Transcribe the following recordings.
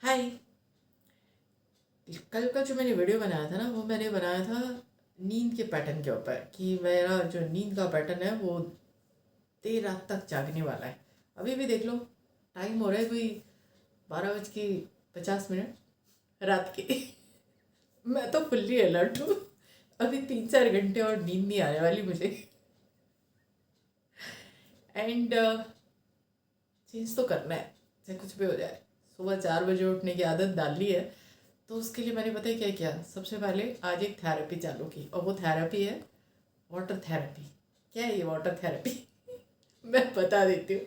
हाय। कल का जो मैंने वीडियो बनाया था ना, वो मैंने बनाया था नींद के पैटर्न के ऊपर कि मेरा जो नींद का पैटर्न है वो देर रात तक जागने वाला है। अभी भी देख लो, टाइम हो रहा है कोई 12:50 रात के। मैं तो फुल्ली अलर्ट हूँ। अभी 3-4 घंटे और नींद नहीं आने वाली मुझे। एंड चेंज तो करना है, चाहे कुछ भी हो जाए। सुबह 4 बजे उठने की आदत डालनी है, तो उसके लिए मैंने पता है क्या किया। सबसे पहले आज एक थेरेपी चालू की, और वो थेरेपी है वाटर थेरेपी। क्या है ये वाटर थेरेपी? मैं बता देती हूँ।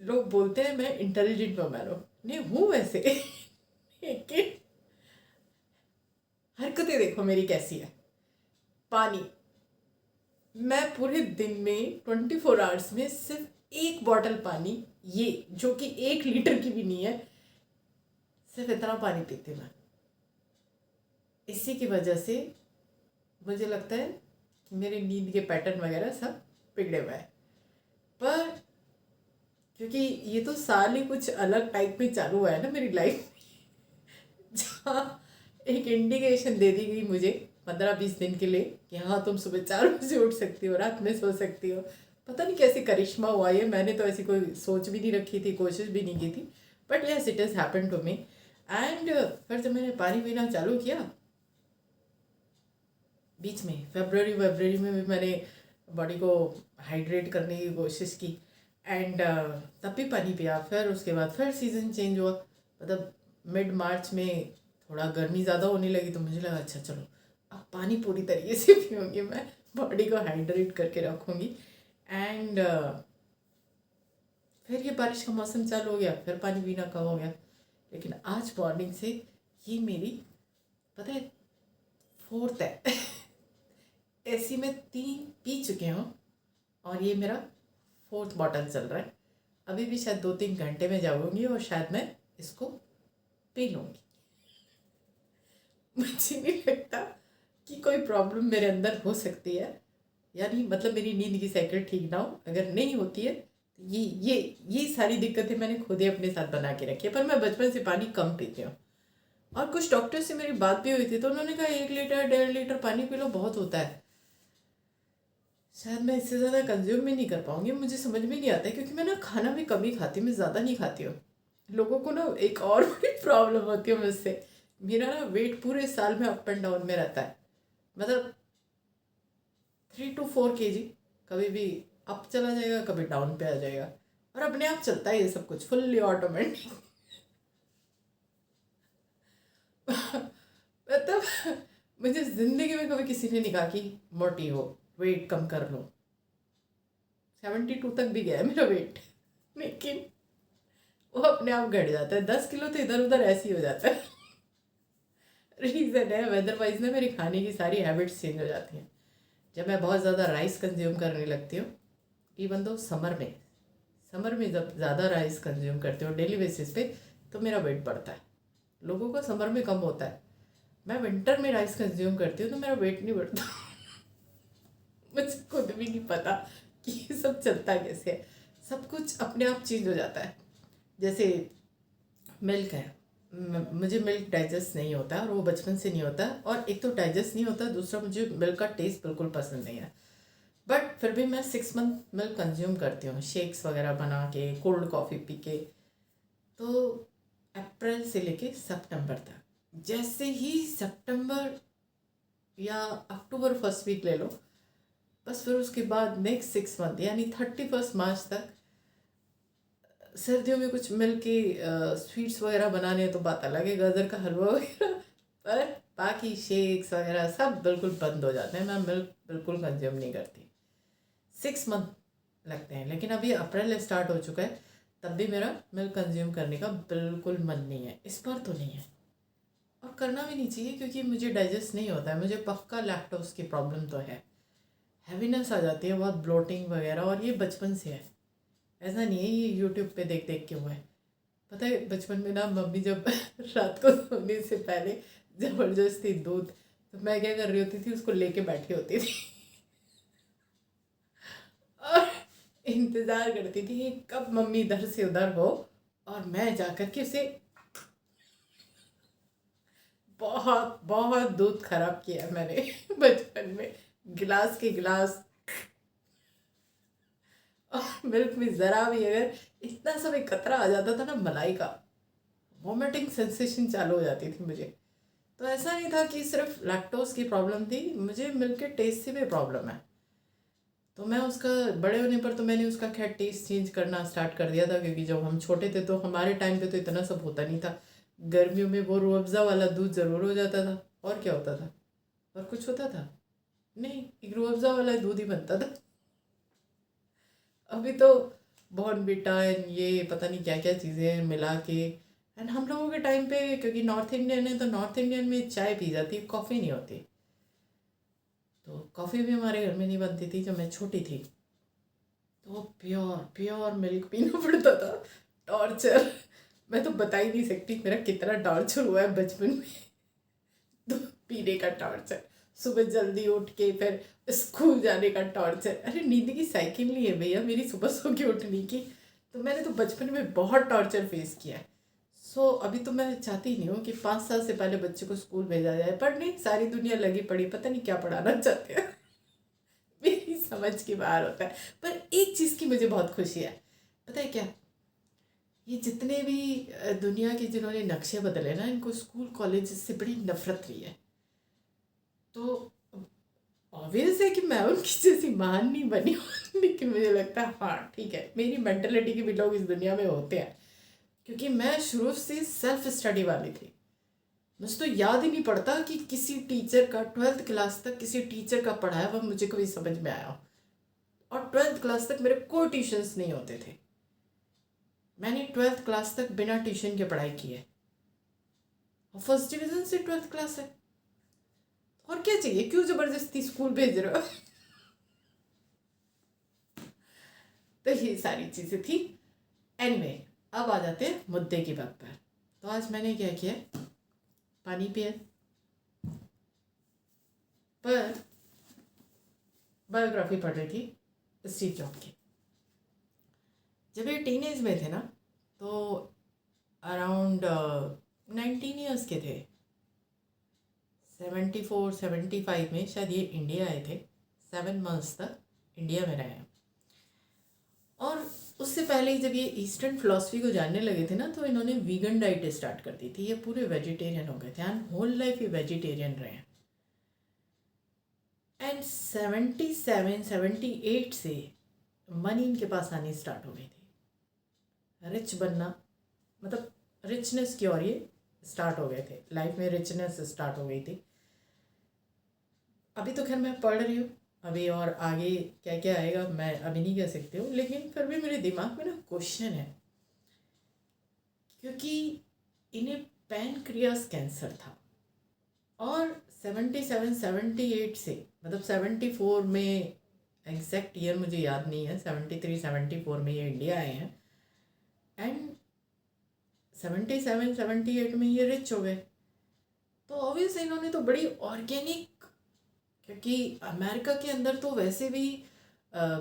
लोग बोलते हैं मैं इंटेलिजेंट वुमन हूँ, नहीं हूँ वैसे। लेकिन हरकतें देखो मेरी कैसी है। पानी, मैं पूरे दिन में 24 आवर्स में सिर्फ एक बॉटल पानी, ये जो कि 1 लीटर की भी नहीं है, सिर्फ इतना पानी पीती हूँ मैं। इसी की वजह से मुझे लगता है कि मेरे नींद के पैटर्न वगैरह सब बिगड़े हुए हैं। पर क्योंकि ये तो साल ही कुछ अलग टाइप में चालू हुआ है ना मेरी लाइफ, जहाँ एक इंडिकेशन दे दी गई मुझे 15-20 दिन के लिए कि हाँ तुम सुबह 4 बजे उठ सकती हो, रात में सो सकती हो। पता नहीं कैसे करिश्मा हुआ ये, मैंने तो ऐसी कोई सोच भी नहीं रखी थी, कोशिश भी नहीं की थी। But yes, it is happen to me. And फिर जब मैंने पानी पीना चालू किया, बीच में फरवरी में भी मैंने बॉडी को हाइड्रेट करने की कोशिश की। एंड तब भी पानी पिया। फिर उसके बाद फिर सीज़न चेंज हुआ, मतलब मिड मार्च में थोड़ा गर्मी ज़्यादा होने लगी, तो मुझे लगा अच्छा चलो अब पानी पूरी तरीके से पीऊँगी, मैं बॉडी को हाइड्रेट करके रखूँगी। एंड फिर ये बारिश का मौसम चालू हो गया, फिर पानी पीना कम हो गया। लेकिन आज मॉर्निंग से ये मेरी, पता है, फोर्थ है। ऐसी मैं 3 पी चुके हूँ, और ये मेरा फोर्थ बॉटल चल रहा है। अभी भी शायद 2-3 घंटे में जाऊँगी और शायद मैं इसको पी लूँगी। मुझे नहीं लगता कि कोई प्रॉब्लम मेरे अंदर हो सकती है, यानी मतलब मेरी नींद की साइकिल ठीक ना हो। अगर नहीं होती है तो ये सारी दिक्कतें मैंने खुद ही अपने साथ बना के रखी है। पर मैं बचपन से पानी कम पीती हूँ, और कुछ डॉक्टर से मेरी बात भी हुई थी, तो उन्होंने कहा 1 लीटर 1.5 लीटर पानी पी लो, बहुत होता है। शायद मैं इससे ज़्यादा कंज्यूम भी नहीं कर पाऊँगी, मुझे समझ में नहीं आता है, क्योंकि मैं ना खाना भी कम ही खाती हूँ, मैं ज़्यादा नहीं खाती हूँ। लोगों को ना एक और बड़ी प्रॉब्लम होती है मुझसे, मेरा ना वेट पूरे साल में अप एंड डाउन में रहता है। मतलब 3 to 4 kg कभी भी अप चला जाएगा, कभी डाउन पे आ जाएगा, और अपने आप चलता है ये सब कुछ, फुल्ली ऑटोमेटिक। मतलब मुझे ज़िंदगी में कभी किसी ने नहीं कहा कि मोटी हो, वेट कम कर लो। 72 तक भी गया है मेरा वेट, लेकिन वो अपने आप घट जाता है। 10 किलो तो इधर उधर ऐसे ही हो जाता है। रीज़न है वेदर वाइज ना, मेरी खाने की सारी हैबिट्स चेंज हो जाती हैं। जब मैं बहुत ज़्यादा राइस कंज्यूम करने लगती हूँ, इवन दो समर में जब ज़्यादा राइस कंज्यूम करती हूँ डेली बेसिस पे, तो मेरा वेट बढ़ता है। लोगों को समर में कम होता है, मैं विंटर में राइस कंज्यूम करती हूँ तो मेरा वेट नहीं बढ़ता। मुझे खुद भी नहीं पता कि ये सब चलता कैसे है। सब कुछ अपने आप चेंज हो जाता है। जैसे मिल्क है, मुझे मिल्क डाइजेस्ट नहीं होता, और वो बचपन से नहीं होता। और एक तो डाइजेस्ट नहीं होता, दूसरा मुझे मिल्क का टेस्ट बिल्कुल पसंद नहीं है। बट फिर भी मैं 6 मंथ मिल्क कंज्यूम करती हूँ, शेक्स वगैरह बना के, कोल्ड कॉफ़ी पी के। तो अप्रैल से लेके सितंबर तक, जैसे ही सितंबर या अक्टूबर फर्स्ट वीक ले लो, बस फिर उसके बाद नेक्स्ट 6 मंथ यानी 31 मार्च तक, सर्दियों में कुछ मिल के स्वीट्स वगैरह बनाने हैं तो बात अलग है, गाजर का हलवा वगैरह। पर बाकी शेक्स वगैरह सब बिल्कुल बंद हो जाते हैं, मैं मिल्क बिल्कुल कंज्यूम नहीं करती। 6 मंथ लगते हैं, लेकिन अभी अप्रैल स्टार्ट हो चुका है, तब भी मेरा मिल्क कंज्यूम करने का बिल्कुल मन नहीं है, इस बार तो नहीं है। और करना भी नहीं चाहिए, क्योंकि मुझे डाइजेस्ट नहीं होता है, मुझे पक्का लैक्टोज की प्रॉब्लम तो है। हैवीनेस आ जाती है बहुत, ब्लोटिंग वगैरह, और ये बचपन से है। ऐसा नहीं है ये यूट्यूब पे देख देख के हुआ है। पता है बचपन में ना मम्मी जब रात को सोने से पहले ज़बरदस्ती दूध, तो मैं क्या कर रही होती थी, उसको लेके बैठी होती थी। और इंतज़ार करती थी कि कब मम्मी इधर से उधर हो और मैं जाकर के उसे बहुत बहुत दूध खराब किया मैंने बचपन में, गिलास के गिलास। और मिल्क में ज़रा भी अगर इतना सा भी कतरा आ जाता था ना मलाई का, वॉमिटिंग सेंसेशन चालू हो जाती थी मुझे। तो ऐसा नहीं था कि सिर्फ लैक्टोज की प्रॉब्लम थी, मुझे मिल्क के टेस्ट से भी प्रॉब्लम है। तो मैं उसका बड़े होने पर तो मैंने उसका खैर टेस्ट चेंज करना स्टार्ट कर दिया था, क्योंकि जब हम छोटे थे तो हमारे टाइम पे तो इतना सब होता नहीं था। गर्मियों में वो रूह अफ़ज़ा वाला दूध ज़रूर हो जाता था, और क्या होता था, और कुछ होता था नहीं, एक रूह अफ़ज़ा वाला दूध ही बनता था। अभी तो बॉर्नविटा एंड ये पता नहीं क्या क्या चीज़ें मिला के। एंड हम लोगों के टाइम पे, क्योंकि नॉर्थ इंडियन है तो नॉर्थ इंडियन में चाय पी जाती, कॉफ़ी नहीं होती। तो कॉफ़ी भी हमारे घर में नहीं बनती थी जब मैं छोटी थी। तो प्योर प्योर मिल्क पीना पड़ता था। टॉर्चर, मैं तो बता ही नहीं सकती मेरा कितना टॉर्चर हुआ है बचपन में। तो पीने का टॉर्चर, सुबह जल्दी उठ के फिर स्कूल जाने का टॉर्चर। अरे नींद की साइकिल नहीं है भैया मेरी सुबह सो के उठने की। तो मैंने तो बचपन में बहुत टॉर्चर फेस किया है। सो अभी तो मैं चाहती ही नहीं हूँ कि 5 साल से पहले बच्चे को स्कूल भेजा जाए, पर नहीं, सारी दुनिया लगी पड़ी, पता नहीं क्या पढ़ाना चाहते हैं। मेरी समझ के बाहर होता है। पर एक चीज़ की मुझे बहुत खुशी है, पता है क्या? ये जितने भी दुनिया के जिन्होंने नक्शे बदले ना, इनको स्कूल कॉलेज से बड़ी नफरत रही है। तो ऑब्वियस है कि मैं उनकी जैसी महान नहीं बनी हूँ, लेकिन मुझे लगता है हाँ ठीक है, मेरी मेंटलिटी के भी लोग इस दुनिया में होते हैं। क्योंकि मैं शुरू से सेल्फ स्टडी वाली थी। मुझे तो याद ही नहीं पड़ता कि किसी टीचर का 12th क्लास तक किसी टीचर का पढ़ाया हुआ मुझे कभी समझ में आया हो। और 12th क्लास तक मेरे कोई ट्यूशन्स नहीं होते थे। मैंने 12th क्लास तक बिना ट्यूशन के पढ़ाई की है, और फर्स्ट डिवीज़न से 12th क्लास है। और क्या चाहिए, क्यों ज़बरदस्ती स्कूल भेज रहे हो? तो ये सारी चीज़ें थी। एनीवे, अब आ जाते हैं मुद्दे की बात पर। तो आज मैंने क्या किया, पानी पिया, पर बायोग्राफी पढ़ रही थी स्टीव जॉब की। जब ये टीनेज में थे ना, तो अराउंड 19 ईयर्स के थे, 74-75 में शायद ये इंडिया आए थे। 7 मंथ्स तक इंडिया में रहे। और उससे पहले ही जब ये ईस्टर्न फिलॉसफी को जानने लगे थे ना, तो इन्होंने वीगन डाइट स्टार्ट कर दी थी। ये पूरे वेजिटेरियन हो गए थे एंड होल लाइफ ये वेजिटेरियन रहे हैं। एंड 77-78 से मनी इनके पास आनी स्टार्ट हो गई थी। रिच बनना, मतलब रिचनेस की ओर ये स्टार्ट हो गए थे, लाइफ में रिचनेस स्टार्ट हो गई थी। अभी तो खैर मैं पढ़ रही हूँ, अभी और आगे क्या क्या आएगा मैं अभी नहीं कह सकती हूँ, लेकिन फिर भी मेरे दिमाग में ना क्वेश्चन है। क्योंकि इन्हें पैनक्रियास कैंसर था, और 77-78 से, मतलब 74 में, एग्जैक्ट ईयर मुझे याद नहीं है, 73-74 में ये इंडिया आए हैं। एंड 77-78 में ये रिच हो गए। तो ऑब्वियसली इन्होंने तो बड़ी ऑर्गेनिक, क्योंकि अमेरिका के अंदर तो वैसे भी आ,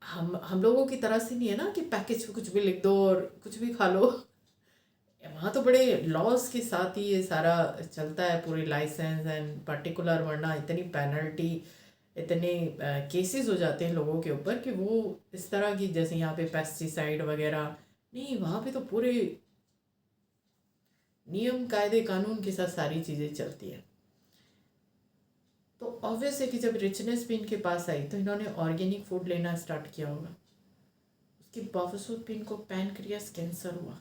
हम लोगों की तरह से नहीं है ना कि पैकेज पे कुछ भी लिख दो और कुछ भी खा लो। वहाँ तो बड़े लॉस के साथ ही ये सारा चलता है, पूरी लाइसेंस एंड पर्टिकुलर, वरना इतनी पेनल्टी, इतने केसेस हो जाते हैं लोगों के ऊपर कि वो इस तरह की, जैसे यहाँ पे पेस्टिसाइड वगैरह नहीं, वहाँ पे तो पूरे नियम कायदे कानून के साथ सारी चीज़ें चलती हैं। तो ऑब्वियस है कि जब रिचनेस भी इनके पास आई तो इन्होंने ऑर्गेनिक फूड लेना स्टार्ट किया होगा। उसके बावजूद भी इनको पैनक्रियास कैंसर हुआ।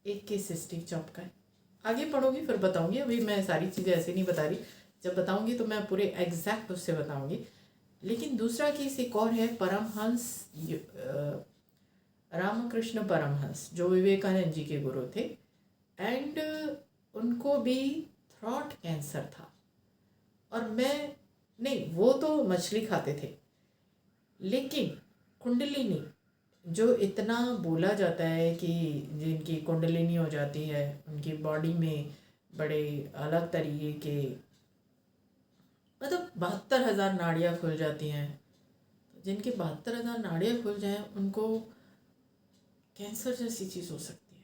एक केस स्टीव जॉब का है। आगे पढ़ोगी फिर बताऊंगी, अभी मैं सारी चीज़ें ऐसे नहीं बता रही, जब बताऊंगी तो मैं पूरे एग्जैक्ट उससे बताऊंगी। लेकिन दूसरा केस एक और है, परमहंस रामकृष्ण परमहंस, जो विवेकानंद जी के गुरु थे। एंड उनको भी थ्रॉट कैंसर था। और मैं, नहीं वो तो मछली खाते थे, लेकिन कुंडलिनी, जो इतना बोला जाता है कि जिनकी कुंडलिनी हो जाती है उनकी बॉडी में बड़े अलग तरीके के, मतलब 72,000 नाड़ियाँ खुल जाती हैं। जिनकी 72,000 नाड़ियाँ खुल जाएं उनको कैंसर जैसी चीज़ हो सकती है।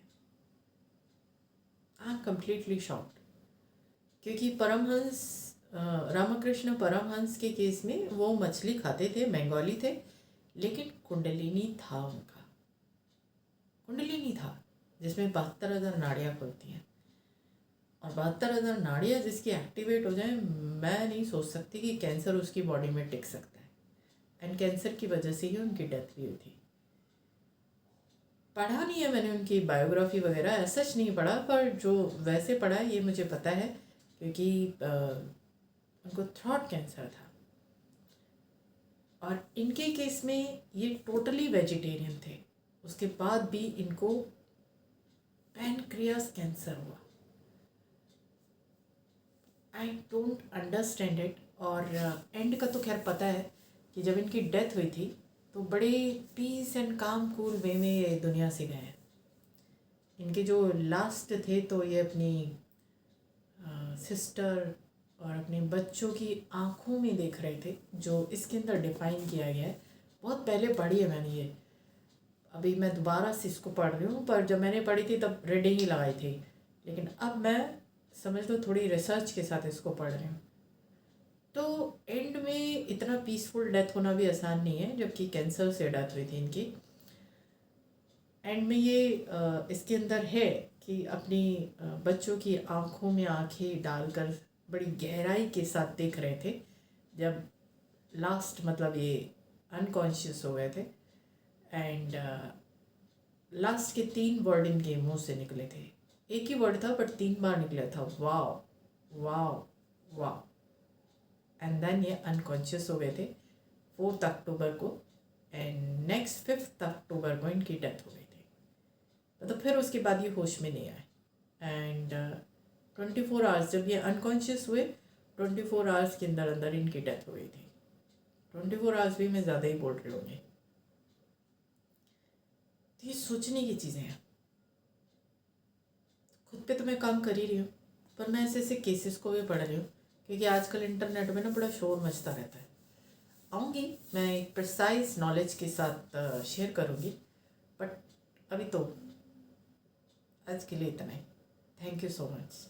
आई एम कम्प्लीटली शॉक्ड, क्योंकि परमहंस रामकृष्ण परमहंस के केस में वो मछली खाते थे, बंगाली थे, लेकिन कुंडलिनी था उनका, कुंडलिनी था जिसमें 72,000 नाड़ियाँ खुलती हैं। और 72,000 नाड़ियाँ जिसकी एक्टिवेट हो जाए, मैं नहीं सोच सकती कि कैंसर उसकी बॉडी में टिक सकता है। एंड कैंसर की वजह से ही उनकी डेथ भी हुई थी। पढ़ा नहीं है मैंने उनकी बायोग्राफी वगैरह, ऐसा नहीं पढ़ा, पर जो वैसे पढ़ा है ये मुझे पता है, क्योंकि उनको थ्रोट कैंसर था। और इनके केस में ये टोटली वेजिटेरियन थे, उसके बाद भी इनको पैनक्रियास कैंसर हुआ। I don't understand it. और एंड का तो खैर पता है कि जब इनकी डेथ हुई थी तो बड़े पीस एंड काम कूल वे में ये दुनिया से गए हैं। इनके जो लास्ट थे तो ये अपनी सिस्टर और अपने बच्चों की आँखों में देख रहे थे, जो इसके अंदर डिफाइन किया गया है। बहुत पहले पढ़ी है मैंने ये, अभी मैं दोबारा से इसको पढ़ रही हूँ, पर जब मैंने पढ़ी थी तब रीडिंग ही लगाई थी, लेकिन अब मैं समझ लो थोड़ी रिसर्च के साथ इसको पढ़ रही हूँ। तो एंड में इतना पीसफुल डेथ होना भी आसान नहीं है, जबकि कैंसर से डेथ हुई थी इनकी। एंड में ये इसके अंदर है कि अपनी बच्चों की आँखों में आँखें डालकर बड़ी गहराई के साथ देख रहे थे, जब लास्ट मतलब ये अनकॉन्शियस हो गए थे। एंड लास्ट के 3 वर्ड इनके मुंह से निकले थे। एक ही वर्ड था बट 3 बार निकला था, wow wow wow. And then ये अनकॉन्शियस हो गए थे 4 अक्टूबर को, एंड नेक्स्ट 5 अक्टूबर को इनकी डेथ हो गई थी। मतलब फिर उसके बाद ये होश में नहीं आए। एंड 24 आवर्स जब ये अनकॉन्शियस हुए, 24 आवर्स के अंदर अंदर इनकी डेथ हो गई थी। 24 आवर्स भी मैं ज़्यादा ही बोल रही होंगी। तो ये सोचने की चीज़ें हैं। खुद पे तो मैं काम कर ही रही हूँ, पर मैं ऐसे ऐसे केसेस को भी पढ़ रही हूँ, क्योंकि आजकल इंटरनेट में ना बड़ा शोर मचता रहता है। आऊँगी मैं एक प्रिसाइज नॉलेज के साथ शेयर करूँगी, बट अभी तो आज के लिए इतना ही। Thank you so much.